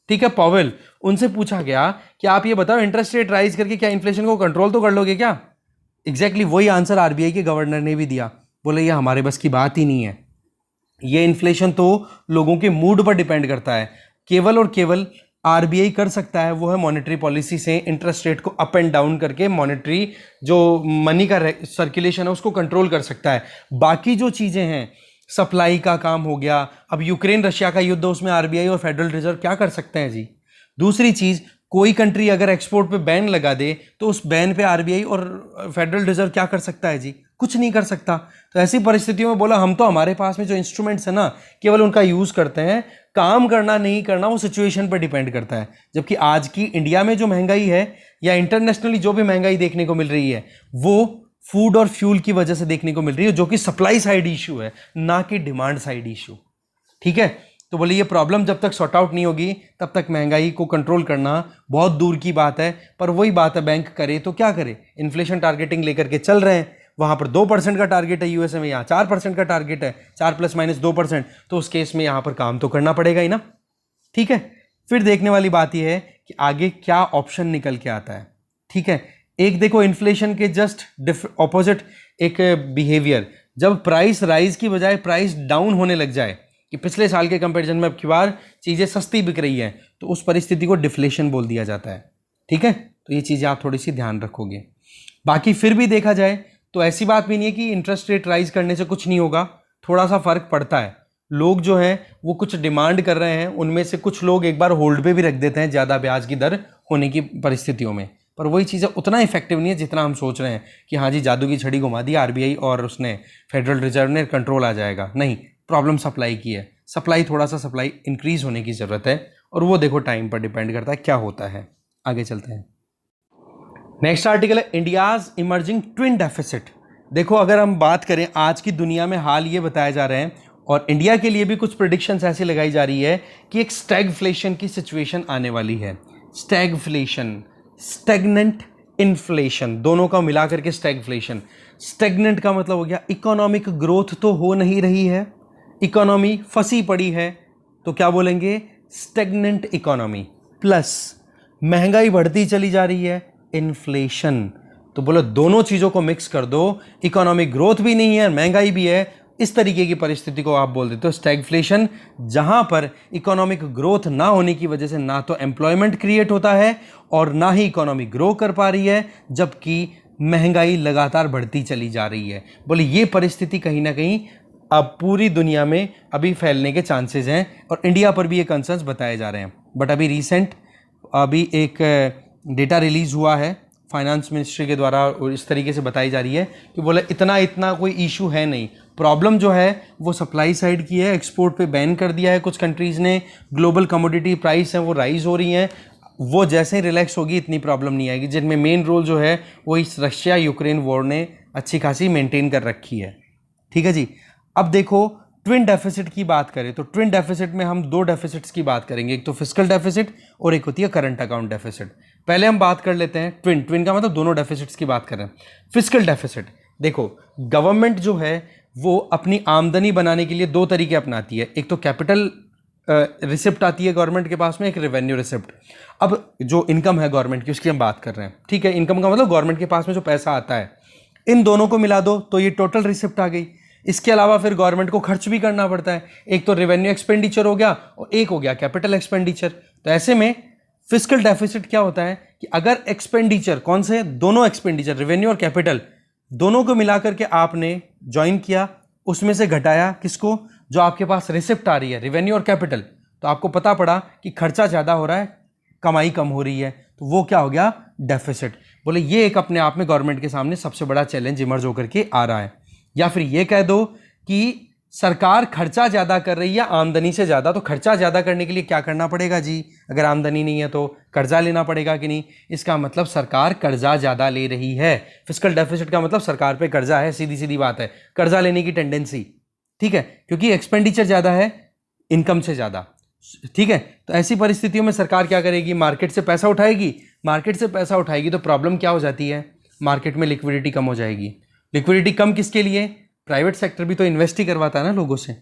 ठीक है, पॉवेल, उनसे पूछा गया कि आप ये बताओ इंटरेस्ट रेट राइज करके क्या इन्फ्लेशन को कंट्रोल तो कर लोगे क्या। एग्जैक्टली वही आंसर आरबीआई के गवर्नर ने भी दिया, बोले ये हमारे बस की बात ही नहीं है, ये इन्फ्लेशन तो लोगों के मूड पर डिपेंड करता है, केवल और केवल आरबीआई कर सकता है वो है मॉनेटरी पॉलिसी से इंटरेस्ट रेट को अप एंड डाउन करके मॉनेटरी जो मनी का सर्कुलेशन है उसको कंट्रोल कर सकता है। बाकी जो चीज़ें हैं, सप्लाई का काम हो गया, अब यूक्रेन रशिया का युद्ध, उसमें आरबीआई और फेडरल रिजर्व क्या कर सकते हैं जी। दूसरी चीज़, कोई कंट्री अगर एक्सपोर्ट पे बैन लगा दे तो उस बैन पे आरबीआई और फेडरल रिजर्व क्या कर सकता है जी, कुछ नहीं कर सकता। तो ऐसी परिस्थितियों में बोला हम तो हमारे पास में जो इंस्ट्रूमेंट्स है ना केवल उनका यूज़ करते हैं, काम करना नहीं करना वो सिचुएशन पर डिपेंड करता है। जबकि आज की इंडिया में जो महंगाई है या इंटरनेशनली जो भी महंगाई देखने को मिल रही है वो फूड और फ्यूल की वजह से देखने को मिल रही है, जो कि सप्लाई साइड इशू है, ना कि डिमांड साइड इशू। ठीक है, तो बोले ये प्रॉब्लम जब तक सॉर्ट आउट नहीं होगी तब तक महंगाई को कंट्रोल करना बहुत दूर की बात है। पर वही बात है, बैंक करे तो क्या करे, इन्फ्लेशन टारगेटिंग लेकर के चल रहे हैं, वहां पर 2% का टारगेट है यूएसए में, यहाँ 4% का टारगेट है, 4 ± 2%, तो उस केस में यहाँ पर काम तो करना पड़ेगा ही ना। ठीक है, फिर देखने वाली बात यह है कि आगे क्या ऑप्शन निकल के आता है। ठीक है, एक देखो इन्फ्लेशन के जस्ट ऑपोजिट एक बिहेवियर, जब प्राइस राइज की बजाय प्राइस डाउन होने लग जाए कि पिछले साल के कंपैरिजन में अब की बार चीज़ें सस्ती बिक रही हैं, तो उस परिस्थिति को डिफ्लेशन बोल दिया जाता है। ठीक है, तो ये चीज़ें आप थोड़ी सी ध्यान रखोगे। बाकी फिर भी देखा जाए तो ऐसी बात भी नहीं है कि इंटरेस्ट रेट राइज करने से कुछ नहीं होगा, थोड़ा सा फर्क पड़ता है। लोग जो हैं वो कुछ डिमांड कर रहे हैं, उनमें से कुछ लोग एक बार होल्ड पे भी रख देते हैं ज़्यादा ब्याज की दर होने की परिस्थितियों में, पर वही चीज़ें उतना इफेक्टिव नहीं है जितना हम सोच रहे हैं कि हाँ जी जादू की छड़ी घुमा दी आरबीआई और उसने फेडरल रिजर्व ने कंट्रोल आ जाएगा। नहीं, प्रॉब्लम सप्लाई की है, थोड़ा सा सप्लाई इंक्रीज होने की ज़रूरत है, और वो देखो टाइम पर डिपेंड करता है क्या होता है। आगे चलते हैं। नेक्स्ट आर्टिकल है इंडियाज इमर्जिंग ट्विन डेफिसिट। देखो अगर हम बात करें आज की दुनिया में, हाल ये बताया जा रहे हैं और इंडिया के लिए भी कुछ प्रेडिक्शंस ऐसी लगाई जा रही है कि एक स्टैगफ्लेशन की सिचुएशन आने वाली है। स्टैगफ्लेशन, स्टैग्नेंट इन्फ्लेशन, दोनों का मिला करके स्टैगफ्लेशन। स्टैग्नेंट का मतलब हो गया इकोनॉमिक ग्रोथ तो हो नहीं रही है, इकोनॉमी फंसी पड़ी है, तो क्या बोलेंगे स्टैग्नेंट इकोनॉमी, प्लस महंगाई बढ़ती चली जा रही है, इन्फ्लेशन। तो बोलो दोनों चीज़ों को मिक्स कर दो, इकोनॉमिक ग्रोथ भी नहीं है महंगाई भी है, इस तरीके की परिस्थिति को आप बोल देते हो स्टैगफ्लेशन, जहां पर इकोनॉमिक ग्रोथ ना होने की वजह से ना तो एम्प्लॉयमेंट क्रिएट होता है और ना ही इकोनॉमी ग्रो कर पा रही है, जबकि महंगाई लगातार बढ़ती चली जा रही है। बोले ये परिस्थिति कहीं ना कहीं अब पूरी दुनिया में अभी फैलने के चांसेस हैं और इंडिया पर भी ये कंसर्न्स बताए जा रहे हैं। बट अभी एक डेटा रिलीज हुआ है फाइनेंस मिनिस्ट्री के द्वारा और इस तरीके से बताई जा रही है कि बोले इतना कोई इशू है नहीं, प्रॉब्लम जो है वो सप्लाई साइड की है, एक्सपोर्ट पे बैन कर दिया है कुछ कंट्रीज़ ने, ग्लोबल कमोडिटी प्राइस हैं वो राइज हो रही हैं, वो जैसे ही रिलैक्स होगी इतनी प्रॉब्लम नहीं आएगी, जिनमें मेन रोल जो है वो इस रशिया यूक्रेन वॉर ने अच्छी खासी मेंटेन कर रखी है। ठीक है जी। अब देखो ट्विन डेफिसिट की बात करें तो ट्विन डेफिसिट में हम दो डेफिसिट्स की बात करेंगे, एक तो फिस्कल डेफिसिट और एक होती है करंट अकाउंट डेफिसिट। पहले हम बात कर लेते हैं ट्विन का मतलब दोनों डेफिसिट्स की बात करें। फिस्कल डेफिसिट, देखो गवर्नमेंट जो है वो अपनी आमदनी बनाने के लिए दो तरीके अपनाती है, एक तो कैपिटल रिसिप्ट आती है गवर्नमेंट के पास में, एक रेवेन्यू रिसिप्ट। अब जो इनकम है गवर्नमेंट की उसकी हम बात कर रहे हैं, ठीक है, इनकम का मतलब गवर्नमेंट के पास में जो पैसा आता है, इन दोनों को मिला दो तो ये टोटल रिसिप्ट आ गई। इसके अलावा फिर गवर्नमेंट को खर्च भी करना पड़ता है, एक तो रेवेन्यू एक्सपेंडिचर हो गया और एक हो गया कैपिटल एक्सपेंडिचर। तो ऐसे में फिस्कल डेफिसिट क्या होता है कि अगर एक्सपेंडिचर, कौन से, दोनों एक्सपेंडिचर रेवेन्यू और कैपिटल दोनों को मिलाकर के आपने ज्वाइन किया, उसमें से घटाया किसको, जो आपके पास रिसिप्ट आ रही है रेवेन्यू और कैपिटल, तो आपको पता पड़ा कि खर्चा ज़्यादा हो रहा है कमाई कम हो रही है, तो वो क्या हो गया डेफिसिट। बोले ये एक अपने आप में गवर्नमेंट के सामने सबसे बड़ा चैलेंज इमर्ज होकर के आ रहा है। या फिर ये कह दो कि सरकार खर्चा ज़्यादा कर रही है आमदनी से ज़्यादा, तो खर्चा ज़्यादा करने के लिए क्या करना पड़ेगा जी, अगर आमदनी नहीं है तो कर्जा लेना पड़ेगा कि नहीं, इसका मतलब सरकार कर्जा ज़्यादा ले रही है। फिस्कल डेफिसिट का मतलब सरकार पे कर्जा है, सीधी सीधी बात है, कर्जा लेने की टेंडेंसी, ठीक है, क्योंकि एक्सपेंडिचर ज़्यादा है इनकम से ज़्यादा, ठीक है। तो ऐसी परिस्थितियों में सरकार क्या करेगी, मार्केट से पैसा उठाएगी, मार्केट से पैसा उठाएगी तो प्रॉब्लम क्या हो जाती है, मार्केट में लिक्विडिटी कम हो जाएगी। लिक्विडिटी कम किसके लिए, प्राइवेट सेक्टर भी तो इन्वेस्ट ही करवाता है ना लोगों से।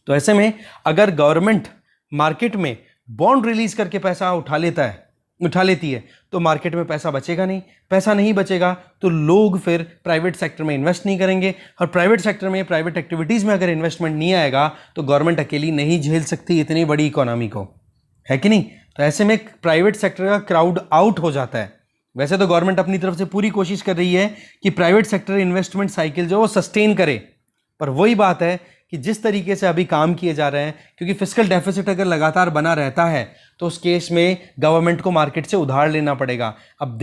तो ऐसे में अगर गवर्नमेंट मार्केट में बॉन्ड रिलीज करके पैसा उठा लेती है तो मार्केट में पैसा बचेगा नहीं, पैसा नहीं बचेगा तो लोग फिर प्राइवेट सेक्टर में इन्वेस्ट नहीं करेंगे, और प्राइवेट सेक्टर में, प्राइवेट एक्टिविटीज़ में अगर इन्वेस्टमेंट नहीं आएगा तो गवर्नमेंट अकेली नहीं झेल सकती इतनी बड़ी इकोनॉमी को, है कि नहीं। तो ऐसे में प्राइवेट सेक्टर का क्राउड आउट हो जाता है। वैसे तो गवर्नमेंट अपनी तरफ से पूरी कोशिश कर रही है कि प्राइवेट सेक्टर इन्वेस्टमेंट साइकिल जो वो सस्टेन करे, पर वही बात है कि जिस तरीके से अभी काम किए जा रहे हैं, क्योंकि फिस्कल डेफिसिट अगर लगातार बना रहता है तो उस केस में गवर्नमेंट को मार्केट से उधार लेना पड़ेगा। अब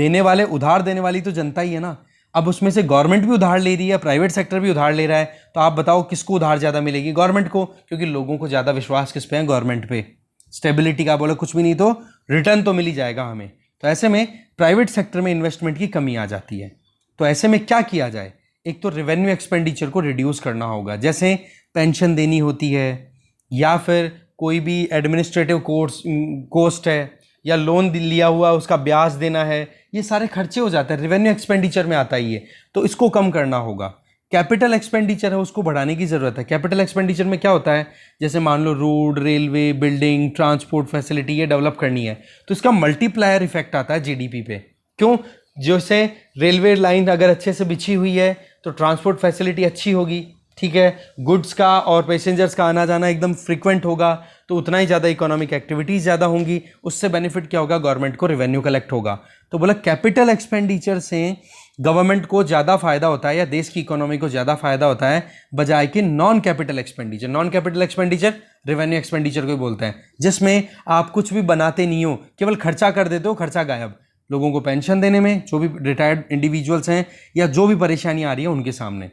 उधार देने वाली तो जनता ही है ना, अब उसमें से गवर्नमेंट भी उधार ले रही है, प्राइवेट सेक्टर भी उधार ले रहा है, तो आप बताओ किसको उधार ज़्यादा मिलेगी, गवर्नमेंट को, क्योंकि लोगों को ज़्यादा विश्वास किस पे है, गवर्नमेंट पे। स्टेबिलिटी का बोलो कुछ भी नहीं तो रिटर्न तो मिल ही जाएगा हमें। तो ऐसे में प्राइवेट सेक्टर में इन्वेस्टमेंट की कमी आ जाती है। तो ऐसे में क्या किया जाए, एक तो रेवेन्यू एक्सपेंडिचर को रिड्यूस करना होगा, जैसे पेंशन देनी होती है या फिर कोई भी एडमिनिस्ट्रेटिव कॉस्ट है या लोन लिया हुआ उसका ब्याज देना है, ये सारे खर्चे हो जाते हैं, रेवेन्यू एक्सपेंडिचर में आता ही है, तो इसको कम करना होगा। कैपिटल एक्सपेंडिचर है उसको बढ़ाने की ज़रूरत है। कैपिटल एक्सपेंडिचर में क्या होता है, जैसे मान लो road, railway, building, transport facility ये डेवलप करनी है, तो इसका मल्टीप्लायर इफेक्ट आता है जीडीपी पे। क्यों? जैसे रेलवे लाइन अगर अच्छे से बिछी हुई है तो ट्रांसपोर्ट फैसिलिटी अच्छी होगी, ठीक है, गुड्स का और पैसेंजर्स का आना जाना एकदम फ्रिक्वेंट होगा, तो उतना ही ज़्यादा इकोनॉमिक एक्टिविटीज़ ज़्यादा होंगी, उससे बेनिफिट क्या होगा, गवर्नमेंट को रेवेन्यू कलेक्ट होगा। तो बोला कैपिटल एक्सपेंडिचर से गवर्नमेंट को ज़्यादा फायदा होता है या देश की इकोनॉमी को ज़्यादा फायदा होता है बजाय कि non capital expenditure. Non capital expenditure revenue expenditure को बोलते हैं, जिसमें आप कुछ भी बनाते नहीं हो, केवल खर्चा कर देते हो, खर्चा गायब। लोगों को पेंशन देने में, जो भी रिटायर्ड इंडिविजुअल्स हैं या जो भी परेशानी आ रही है उनके सामने,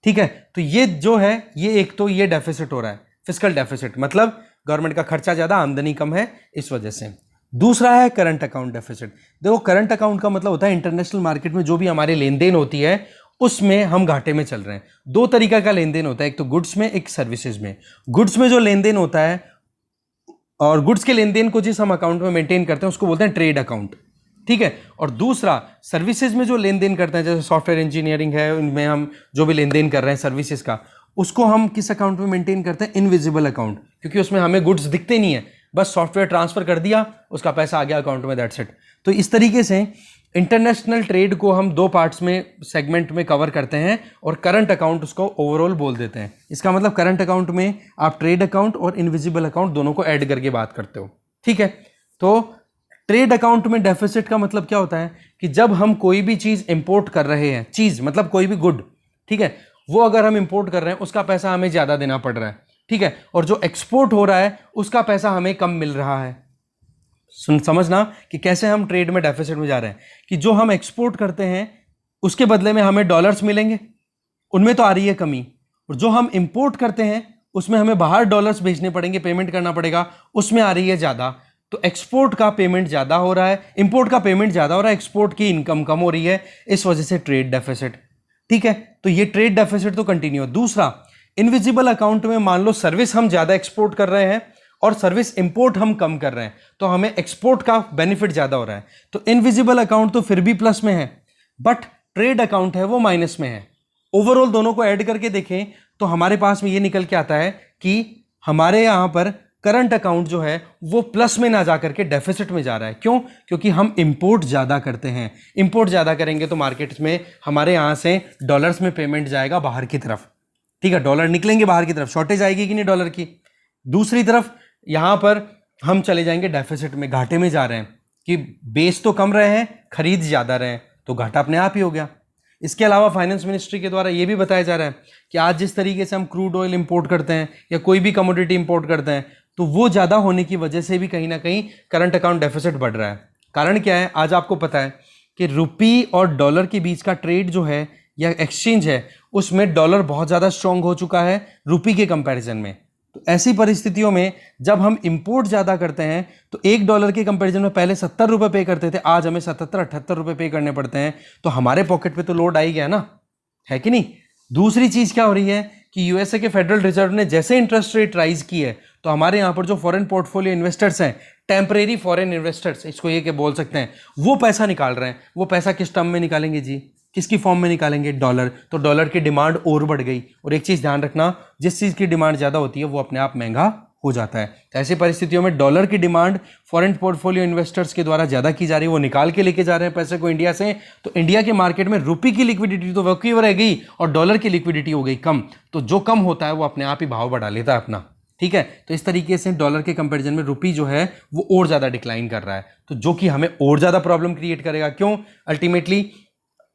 ठीक है। तो ये जो है ये एक तो ये डेफिसिट हो रहा है, फिस्कल डेफिसिट, मतलब गवर्नमेंट का खर्चा ज़्यादा, आमदनी कम है, इस वजह से। दूसरा है करंट अकाउंट डेफिसिट। देखो करंट अकाउंट का मतलब होता है इंटरनेशनल मार्केट में जो भी हमारे लेन देन होती है उसमें हम घाटे में चल रहे हैं। दो तरीका का लेन देन होता है, एक तो गुड्स में, एक सर्विसेज में। गुड्स में जो लेन देन होता है और गुड्स के लेन देन को जिस हम अकाउंट में मेंटेन करते हैं उसको बोलते हैं ट्रेड अकाउंट, ठीक है। और दूसरा सर्विसेज में जो लेन देन करते हैं, जैसे सॉफ्टवेयर इंजीनियरिंग है, उनमें हम जो भी लेन देन कर रहे हैं सर्विसेज का, उसको हम किस अकाउंट में मेंटेन करते हैं, इनविजिबल अकाउंट, क्योंकि उसमें हमें गुड्स दिखते नहीं है, बस सॉफ्टवेयर ट्रांसफर कर दिया, उसका पैसा आ गया अकाउंट में, दैट्स इट। तो इस तरीके से इंटरनेशनल ट्रेड को हम दो पार्ट्स में, सेगमेंट में कवर करते हैं और करंट अकाउंट उसको ओवरऑल बोल देते हैं। इसका मतलब करंट अकाउंट में आप ट्रेड अकाउंट और इनविजिबल अकाउंट दोनों को ऐड करके बात करते हो, ठीक है। तो ट्रेड अकाउंट में डेफिसिट का मतलब क्या होता है कि जब हम कोई भी चीज़ इंपोर्ट कर रहे हैं, चीज़ मतलब कोई भी गुड, ठीक है, वो अगर हम इंपोर्ट कर रहे हैं उसका पैसा हमें ज़्यादा देना पड़ रहा है, ठीक है, और जो एक्सपोर्ट हो रहा है उसका पैसा हमें कम मिल रहा है। समझना कि कैसे हम ट्रेड में डेफिसिट में जा रहे हैं, कि जो हम एक्सपोर्ट करते हैं उसके बदले में हमें डॉलर्स मिलेंगे, उनमें तो आ रही है कमी, और जो हम इंपोर्ट करते हैं उसमें हमें बाहर डॉलर्स भेजने पड़ेंगे, पेमेंट करना पड़ेगा, उसमें आ रही है ज़्यादा। तो एक्सपोर्ट का पेमेंट ज़्यादा हो रहा है, इंपोर्ट का पेमेंट ज़्यादा हो रहा है, एक्सपोर्ट की इनकम कम हो रही है, इस वजह से ट्रेड डेफिसिट, ठीक है। तो ये ट्रेड डेफिसिट तो कंटिन्यू। दूसरा, इनविजिबल अकाउंट में मान लो सर्विस हम ज़्यादा एक्सपोर्ट कर रहे हैं और सर्विस इंपोर्ट हम कम कर रहे हैं, तो हमें एक्सपोर्ट का बेनिफिट ज़्यादा हो रहा है, तो इनविजिबल अकाउंट तो फिर भी प्लस में है, बट ट्रेड अकाउंट है वो माइनस में है। ओवरऑल दोनों को ऐड करके देखें तो हमारे पास में ये निकल के आता है कि हमारे यहाँ पर करंट अकाउंट जो है वो प्लस में ना जाकर के डेफिसिट में जा रहा है। क्यों? क्योंकि हम इंपोर्ट ज़्यादा करते हैं, इंपोर्ट ज़्यादा करेंगे तो मार्केट में हमारे यहाँ से डॉलर्स में पेमेंट जाएगा बाहर की तरफ, ठीक है, डॉलर निकलेंगे बाहर की तरफ, शॉर्टेज आएगी कि नहीं डॉलर की। दूसरी तरफ यहाँ पर हम चले जाएंगे डेफिसिट में, घाटे में जा रहे हैं, कि बेच तो कम रहे हैं, खरीद ज़्यादा रहे हैं, तो घाटा अपने आप ही हो गया। इसके अलावा फाइनेंस मिनिस्ट्री के द्वारा ये भी बताया जा रहा है कि आज जिस तरीके से हम क्रूड ऑयल इंपोर्ट करते हैं या कोई भी कमोडिटी इंपोर्ट करते हैं, तो वो ज़्यादा होने की वजह से भी कहीं ना कहीं करंट अकाउंट डेफिसिट बढ़ रहा है। कारण क्या है? आज आपको पता है कि रुपी और डॉलर के बीच का ट्रेड जो है या एक्सचेंज है, उसमें डॉलर बहुत ज़्यादा स्ट्रांग हो चुका है रुपी के कंपैरिजन में। तो ऐसी परिस्थितियों में जब हम इंपोर्ट ज़्यादा करते हैं तो $1 के कंपैरिजन में पहले 70 रुपये पे करते थे, आज हमें 77-78 रुपये पे करने पड़ते हैं, तो हमारे पॉकेट पे तो लोड आ ही गया ना, है कि नहीं। दूसरी चीज़ क्या हो रही है कि यूएसए के फेडरल रिजर्व ने जैसे इंटरेस्ट रेट राइज की है, तो हमारे यहाँ पर जो फॉरेन पोर्टफोलियो इन्वेस्टर्स हैं, टेम्परेरी फॉरेन इन्वेस्टर्स इसको ये के बोल सकते हैं, वो पैसा निकाल रहे हैं। वो पैसा किस टर्म में निकालेंगे जी? किसकी फॉर्म में निकालेंगे? डॉलर। तो डॉलर की डिमांड और बढ़ गई। और एक चीज़ ध्यान रखना, जिस चीज़ की डिमांड ज़्यादा होती है वो अपने आप महंगा हो जाता है। तो ऐसी परिस्थितियों में डॉलर की डिमांड फॉरेन पोर्टफोलियो इन्वेस्टर्स के द्वारा ज़्यादा की जा रही है, वो निकाल के लेके जा रहे हैं पैसे को इंडिया से। तो इंडिया के मार्केट में रुपये की लिक्विडिटी तो वक्की रह गई और डॉलर की लिक्विडिटी हो गई कम। तो जो कम होता है वो अपने आप ही भाव बढ़ा लेता है अपना, ठीक है। तो इस तरीके से डॉलर के कंपैरिजन में रुपी जो है वो और ज़्यादा डिक्लाइन कर रहा है, तो जो कि हमें और ज़्यादा प्रॉब्लम क्रिएट करेगा। क्यों? अल्टीमेटली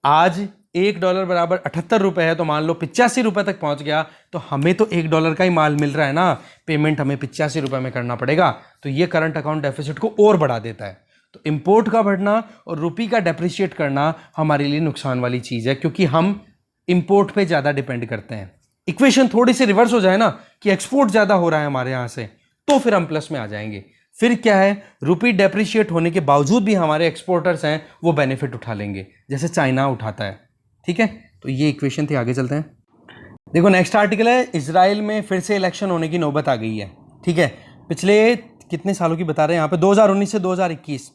आज $1 बराबर 78 रुपये है, तो मान लो 85 रुपये तक पहुंच गया, तो हमें तो $1 का ही माल मिल रहा है ना, पेमेंट हमें 85 रुपये में करना पड़ेगा। तो ये करंट अकाउंट डेफिसिट को और बढ़ा देता है। तो इंपोर्ट का बढ़ना और रुपी का डेप्रिशिएट करना हमारे लिए नुकसान वाली चीज़ है, क्योंकि हम इंपोर्ट पे ज़्यादा डिपेंड करते हैं। इक्वेशन थोड़ी सी रिवर्स हो जाए ना कि एक्सपोर्ट ज़्यादा हो रहा है हमारे यहाँ से, तो फिर हम प्लस में आ जाएंगे। फिर क्या है, रुपी डेप्रिशिएट होने के बावजूद भी हमारे एक्सपोर्टर्स हैं वो बेनिफिट उठा लेंगे, जैसे चाइना उठाता है, ठीक है। तो ये इक्वेशन थी, आगे चलते हैं। देखो नेक्स्ट आर्टिकल है, इजराइल में फिर से इलेक्शन होने की नौबत आ गई है, ठीक है। पिछले कितने सालों की बता रहे हैं यहाँ पे, 2019 से 2021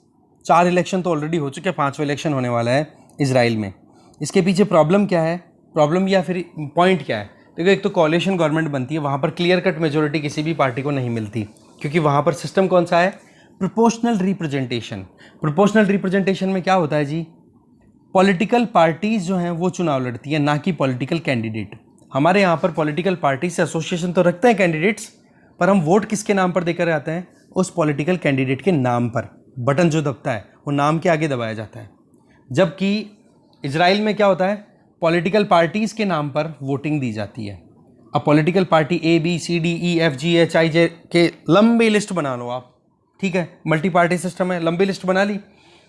4 इलेक्शन तो ऑलरेडी हो चुके हैं, 5वां इलेक्शन होने वाला है इजराइल में। इसके पीछे प्रॉब्लम क्या है? प्रॉब्लम या फिर पॉइंट क्या है? देखो, एक तो कोalition गवर्नमेंट बनती है, वहाँ पर क्लियर कट मेजोरिटी किसी भी पार्टी को नहीं मिलती, क्योंकि वहाँ पर सिस्टम कौन सा है? Proportional representation. प्रोपोर्शनल रिप्रेजेंटेशन में क्या होता है जी? पॉलिटिकल पार्टीज जो हैं वो चुनाव लड़ती है, ना कि पॉलिटिकल कैंडिडेट। हमारे यहाँ पर पॉलिटिकल पार्टी से एसोसिएशन तो रखते हैं कैंडिडेट्स, पर हम वोट किसके नाम पर देकर आते हैं? उस पॉलिटिकल कैंडिडेट के नाम पर। बटन जो दबता है वो नाम के आगे दबाया जाता है। जबकि इजराइल में क्या होता है? पॉलिटिकल पार्टीज़ के नाम पर वोटिंग दी जाती है। अब पॉलिटिकल पार्टी ABCDEFGHIJ के लंबी लिस्ट बना लो आप, ठीक है, मल्टी पार्टी सिस्टम है, लंबी लिस्ट बना ली।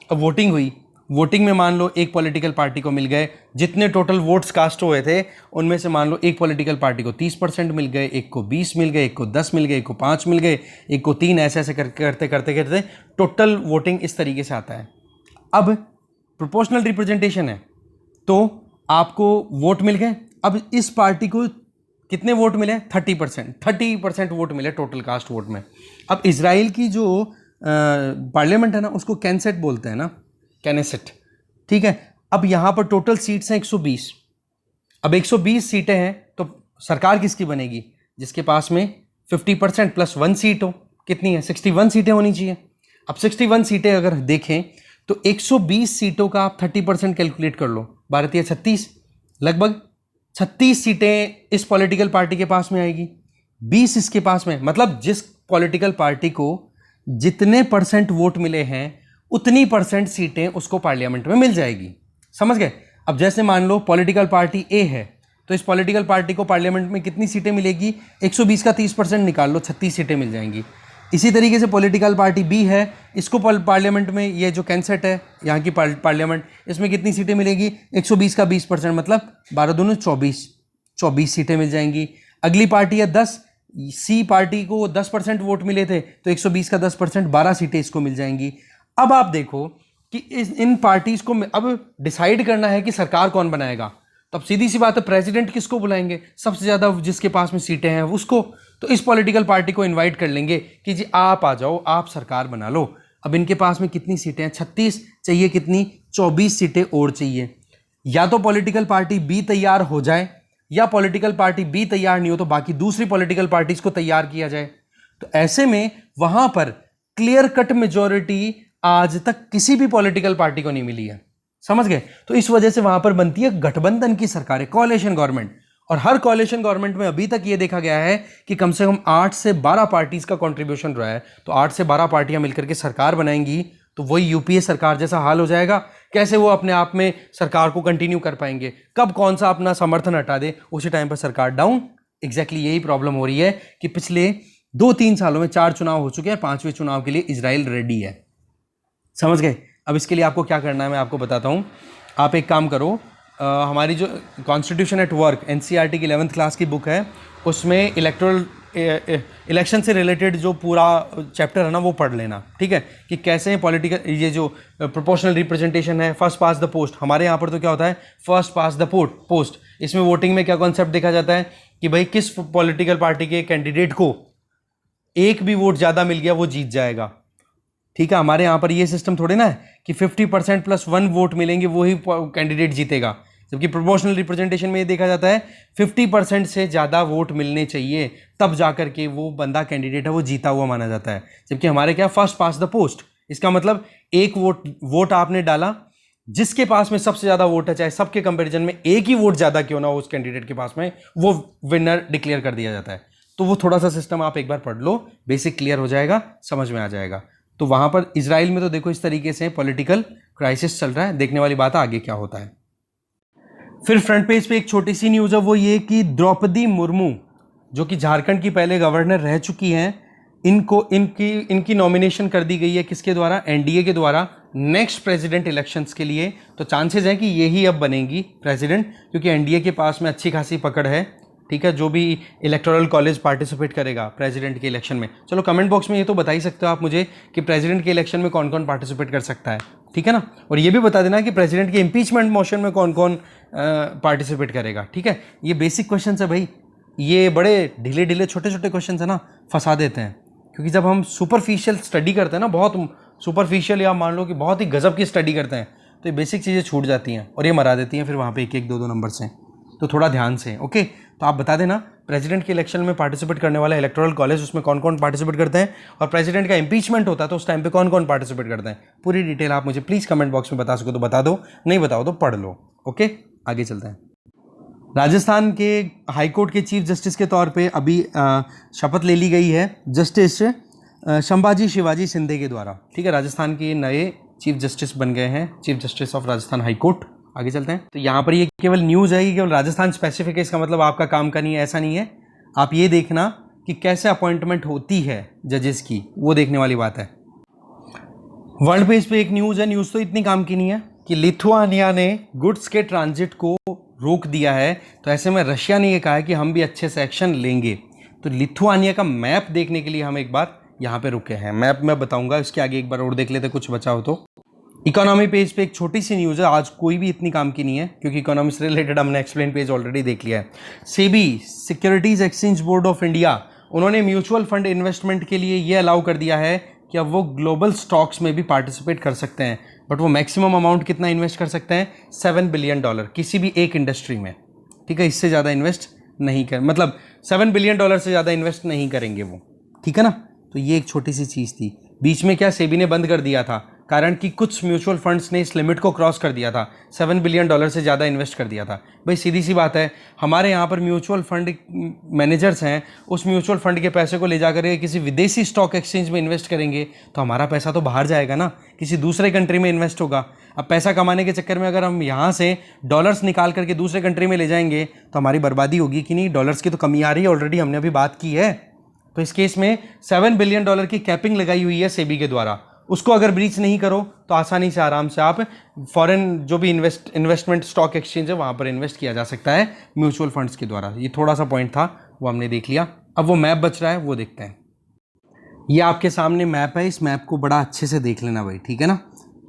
अब वोटिंग हुई, वोटिंग में मान लो एक पॉलिटिकल पार्टी को मिल गए, जितने टोटल वोट्स कास्ट हुए थे उनमें से मान लो एक पॉलिटिकल पार्टी को 30% मिल गए, एक को 20 मिल गए, एक को 10 मिल गए, एक को 5 मिल गए, एक को 3, ऐसे ऐसे करते करते करते टोटल वोटिंग इस तरीके से आता है। अब प्रोपोर्शनल रिप्रेजेंटेशन है तो आपको वोट मिल गए। अब इस पार्टी को कितने वोट मिले? 30% वोट मिले टोटल कास्ट वोट में। अब इजराइल की जो पार्लियामेंट है ना, उसको कैनेसेट बोलते हैं ना, कैनेसेट, ठीक है। अब यहाँ पर टोटल सीट्स हैं 120। अब 120 सीटें हैं तो सरकार किसकी बनेगी? जिसके पास में 50% प्लस 1 सीट हो। कितनी है? 61 सीटें होनी चाहिए। अब 61 सीटें अगर देखें तो 120 सीटों का आप 30% कैलकुलेट कर लो, 12 36, लगभग 36 सीटें इस पॉलिटिकल पार्टी के पास में आएगी, 20 इसके पास में। मतलब जिस पॉलिटिकल पार्टी को जितने परसेंट वोट मिले हैं उतनी परसेंट सीटें उसको पार्लियामेंट में मिल जाएगी। समझ गए? अब जैसे मान लो पॉलिटिकल पार्टी ए है तो इस पॉलिटिकल पार्टी को पार्लियामेंट में कितनी सीटें मिलेगी? 120 का 30% निकाल लो, 36 सीटें मिल जाएंगी। इसी तरीके से पॉलिटिकल पार्टी बी है, इसको पार्लियामेंट में, ये जो कैंसेट है यहाँ की पार्लियामेंट, इसमें कितनी सीटें मिलेगी? 120 का 20%, मतलब 12 दूनी 24 सीटें मिल जाएंगी। अगली पार्टी है 10, सी पार्टी को 10% वोट मिले थे तो 120 का 10%, 12 सीटें इसको मिल जाएंगी। अब आप देखो कि इन पार्टीज को अब डिसाइड करना है कि सरकार कौन बनाएगा। तब सीधी सी बात है, प्रेसिडेंट किसको बुलाएंगे? सबसे ज़्यादा जिसके पास में सीटें हैं उसको। तो इस पॉलिटिकल पार्टी को इनवाइट कर लेंगे कि जी आप आ जाओ, आप सरकार बना लो। अब इनके पास में कितनी सीटें हैं? 36 चाहिए, कितनी? 24 सीटें और चाहिए। या तो पॉलिटिकल पार्टी बी तैयार हो जाए, या पॉलिटिकल पार्टी बी तैयार नहीं हो तो बाकी दूसरी पॉलिटिकल पार्टीज को तैयार किया जाए। तो ऐसे में वहां पर क्लियर कट मेजॉरिटी आज तक किसी भी पॉलिटिकल पार्टी को नहीं मिली है। समझ गए? तो इस वजह से वहां पर बनती है गठबंधन की सरकारें, कोalition गवर्नमेंट। और हर कोalition गवर्नमेंट में अभी तक ये देखा गया है कि कम से कम 8 से 12 पार्टीज का कंट्रीब्यूशन रहा है। तो 8 से 12 पार्टियां मिलकर के सरकार बनाएंगी तो वही यूपीए सरकार जैसा हाल हो जाएगा। कैसे वो अपने आप में सरकार को कंटिन्यू कर पाएंगे? कब कौन सा अपना समर्थन हटा दे उसी टाइम पर सरकार डाउन। एग्जैक्टली यही प्रॉब्लम हो रही है कि पिछले 2-3 सालों में 4 चुनाव हो चुके हैं, 5वें चुनाव के लिए इजराइल रेडी है। समझ गए? अब इसके लिए आपको क्या करना है मैं आपको बताता हूँ। आप एक काम करो, हमारी जो कॉन्स्टिट्यूशन एट वर्क एनसीईआरटी की 11th क्लास की बुक है, उसमें इलेक्शन से रिलेटेड जो पूरा चैप्टर है ना वो पढ़ लेना, ठीक है, कि कैसे पॉलिटिकल ये जो प्रोपोर्शनल रिप्रेजेंटेशन है, फर्स्ट पास द पोस्ट। हमारे यहाँ पर तो क्या होता है? First pass the post. इसमें वोटिंग में क्या कॉन्सेप्ट देखा जाता है कि भाई किस पॉलिटिकल पार्टी के कैंडिडेट को एक भी वोट ज़्यादा मिल गया वो जीत जाएगा। ठीक है, हमारे यहाँ पर ये सिस्टम थोड़े ना है कि 50% प्लस 1 वोट मिलेंगे वही कैंडिडेट जीतेगा। जबकि प्रोपोर्शनल रिप्रेजेंटेशन में ये देखा जाता है 50% से ज़्यादा वोट मिलने चाहिए, तब जाकर के वो बंदा कैंडिडेट है वो जीता हुआ माना जाता है। जबकि हमारे क्या, फर्स्ट पास द पोस्ट। इसका मतलब एक वोट आपने डाला, जिसके पास में सबसे ज़्यादा वोट है, चाहे सबके कंपेरिजन में एक ही वोट ज़्यादा क्यों ना हो उस कैंडिडेट के पास में, वो विनर डिक्लेयर कर दिया जाता है। तो वो थोड़ा सा सिस्टम आप एक बार पढ़ लो, बेसिक क्लियर हो जाएगा, समझ में आ जाएगा। तो वहाँ पर इजराइल में तो देखो इस तरीके से पॉलिटिकल क्राइसिस चल रहा है। देखने वाली बात है आगे क्या होता है। फिर फ्रंट पेज पे एक छोटी सी न्यूज़ है, वो ये कि द्रौपदी मुर्मू जो कि झारखंड की पहले गवर्नर रह चुकी हैं, इनकी नॉमिनेशन कर दी गई है किसके द्वारा? एनडीए के द्वारा, नेक्स्ट प्रेसिडेंट इलेक्शंस के लिए। तो चांसेस हैं कि यही अब बनेंगी प्रेसिडेंट, क्योंकि एनडीए के पास में अच्छी खासी पकड़ है। ठीक है, जो भी इलेक्टोरल कॉलेज पार्टिसिपेट करेगा प्रेसिडेंट के इलेक्शन में। चलो कमेंट बॉक्स में ये तो बता ही सकते हो आप मुझे कि प्रेसिडेंट के इलेक्शन में कौन कौन पार्टिसिपेट कर सकता है, ठीक है ना। और ये भी बता देना कि प्रेसिडेंट के इम्पीचमेंट मोशन में कौन कौन पार्टिसिपेट करेगा, ठीक है। ये बेसिक क्वेश्चन है भाई, ये बड़े ढीले छोटे छोटे क्वेश्चन है ना, फंसा देते हैं। क्योंकि जब हम सुपरफिशियल स्टडी करते हैं ना, बहुत सुपरफिशियल या मान लो कि बहुत ही गजब की स्टडी करते हैं, तो ये बेसिक चीज़ें छूट जाती हैं और ये मरा देती हैं फिर वहाँ पे 1-1, 2-2 नंबर से। तो थोड़ा ध्यान से, ओके। तो आप बता देना प्रेसिडेंट के इलेक्शन में पार्टिसिपेट करने वाला इलेक्टोरल कॉलेज, उसमें कौन कौन पार्टिसिपेट करते हैं, और प्रेसिडेंट का इंपीचमेंट होता है तो उस टाइम पे कौन कौन पार्टिसिपेट करते हैं। पूरी डिटेल आप मुझे प्लीज़ कमेंट बॉक्स में बता सको तो बता दो, नहीं बताओ तो पढ़ लो, ओके। आगे चलते हैं। राजस्थान के हाई कोर्ट के चीफ जस्टिस के तौर पे अभी शपथ ले ली गई है जस्टिस संभाजी शिवाजी शिंदे के द्वारा, ठीक है। राजस्थान के नए चीफ जस्टिस बन गए हैं, chief justice of Rajasthan high court. आगे चलते हैं। तो यहाँ पर ये केवल न्यूज़ है, ये केवल राजस्थान स्पेसिफिक है, इसका मतलब आपका काम का नहीं है, ऐसा नहीं है। आप ये देखना कि कैसे अपॉइंटमेंट होती है जजेस की, वो देखने वाली बात है। वर्ल्ड पेज पे एक न्यूज़ है, न्यूज़ तो इतनी काम की नहीं है कि लिथुआनिया ने गुड्स के ट्रांजिट को रोक दिया है, तो ऐसे में रशिया ने ये कहा है कि हम भी अच्छे से एक्शन लेंगे। तो लिथुआनिया का मैप देखने के लिए हम एक बार यहाँ पे रुके हैं, मैप मैं बताऊंगा, इसके आगे एक बार और देख लेते कुछ बचा हो तो। इकोनॉमी पेज पे एक छोटी सी न्यूज़ है, आज कोई भी इतनी काम की नहीं है क्योंकि इकोनॉमी से रिलेटेड हमने एक्सप्लेन पेज ऑलरेडी देख लिया है। SEBI securities exchange board of India, उन्होंने म्यूचुअल फंड इन्वेस्टमेंट के लिए ये अलाउ कर दिया है कि अब वो ग्लोबल स्टॉक्स में भी पार्टिसिपेट कर सकते हैं, बट वो मैक्सिमम अमाउंट कितना इन्वेस्ट कर सकते हैं, $7 बिलियन किसी भी एक इंडस्ट्री में, ठीक है। इससे ज़्यादा इन्वेस्ट नहीं कर, मतलब $7 बिलियन से ज़्यादा इन्वेस्ट नहीं करेंगे वो, ठीक है ना। तो ये एक छोटी सी चीज़ थी। बीच में क्या सेबी ने बंद कर दिया था, कारण कि कुछ म्यूचुअल फंड्स ने इस लिमिट को क्रॉस कर दिया था, $7 बिलियन से ज़्यादा इन्वेस्ट कर दिया था। भाई सीधी सी बात है, हमारे यहाँ पर म्यूचुअल फंड मैनेजर्स हैं, उस म्यूचुअल फंड के पैसे को ले जाकर किसी विदेशी स्टॉक एक्सचेंज में इन्वेस्ट करेंगे तो हमारा पैसा तो बाहर जाएगा ना, किसी दूसरे कंट्री में इन्वेस्ट होगा। अब पैसा कमाने के चक्कर में अगर हम यहाँ से डॉलर्स निकाल करके दूसरे कंट्री में ले जाएंगे तो हमारी बर्बादी होगी कि नहीं। डॉलर्स की तो कमी आ रही है, ऑलरेडी हमने अभी बात की है। तो इस केस में $7 बिलियन की कैपिंग लगाई हुई है सेबी के द्वारा, उसको अगर ब्रीच नहीं करो तो आसानी से आराम से आप फॉरेन जो भी इन्वेस्टमेंट स्टॉक एक्सचेंज है वहाँ पर इन्वेस्ट किया जा सकता है म्यूचुअल फंड्स के द्वारा। ये थोड़ा सा पॉइंट था, वो हमने देख लिया। अब वो मैप बच रहा है, वो देखते हैं। ये आपके सामने मैप है, इस मैप को बड़ा अच्छे से देख लेना भाई, ठीक है ना।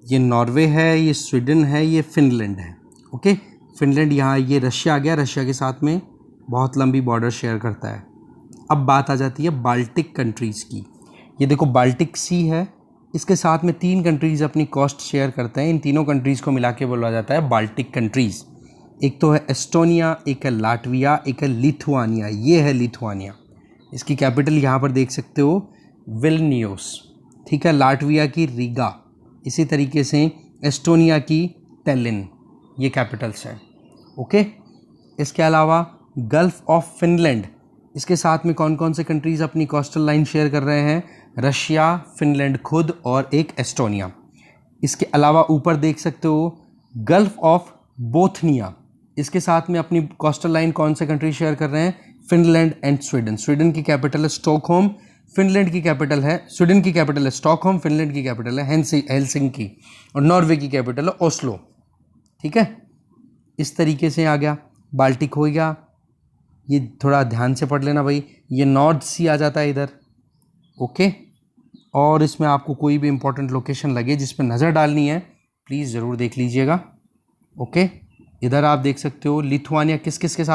ये नॉर्वे है, ये स्वीडन है, ये फिनलैंड है, ओके। फिनलैंड यहाँ, ये रशिया आ गया, रशिया के साथ में बहुत लंबी बॉर्डर शेयर करता है। अब बात आ जाती है बाल्टिक कंट्रीज़ की। ये देखो बाल्टिक सी है, इसके साथ में 3 कंट्रीज़ अपनी कॉस्ट शेयर करते हैं, इन तीनों कंट्रीज़ को मिला के बोला जाता है बाल्टिक कंट्रीज़। एक तो है एस्टोनिया, एक है लाटविया, एक है लिथुआनिया। ये है लिथुआनिया, इसकी कैपिटल यहाँ पर देख सकते हो विल्नियस, ठीक है। लाटविया की रीगा, इसी तरीके से एस्टोनिया की टैलिन, ये कैपिटल्स हैं, ओके। इसके अलावा गल्फ ऑफ फिनलैंड, इसके साथ में कौन कौन से कंट्रीज़ अपनी कोस्टल लाइन शेयर कर रहे हैं, रशिया, फिनलैंड खुद और एक एस्टोनिया। इसके अलावा ऊपर देख सकते हो गल्फ ऑफ बोथनिया, इसके साथ में अपनी कोस्टल लाइन कौन से कंट्री शेयर कर रहे हैं, फिनलैंड एंड स्वीडन। स्वीडन की कैपिटल है स्टॉकहोम, फिनलैंड की कैपिटल है, स्वीडन की कैपिटल है स्टॉकहोम, फिनलैंड की कैपिटल है हेलसिंकी, और नॉर्वे की कैपिटल है ओस्लो, ठीक है। इस तरीके से आ गया, बाल्टिक हो गया। ये थोड़ा ध्यान से पढ़ लेना भाई, ये नॉर्थ सी आ जाता है इधर, ओके। और इसमें आपको कोई भी इंपॉर्टेंट लोकेशन लगे जिस पर नज़र डालनी है प्लीज़ ज़रूर देख लीजिएगा, ओके। इधर आप देख सकते हो लिथुआनिया किस किस के साथ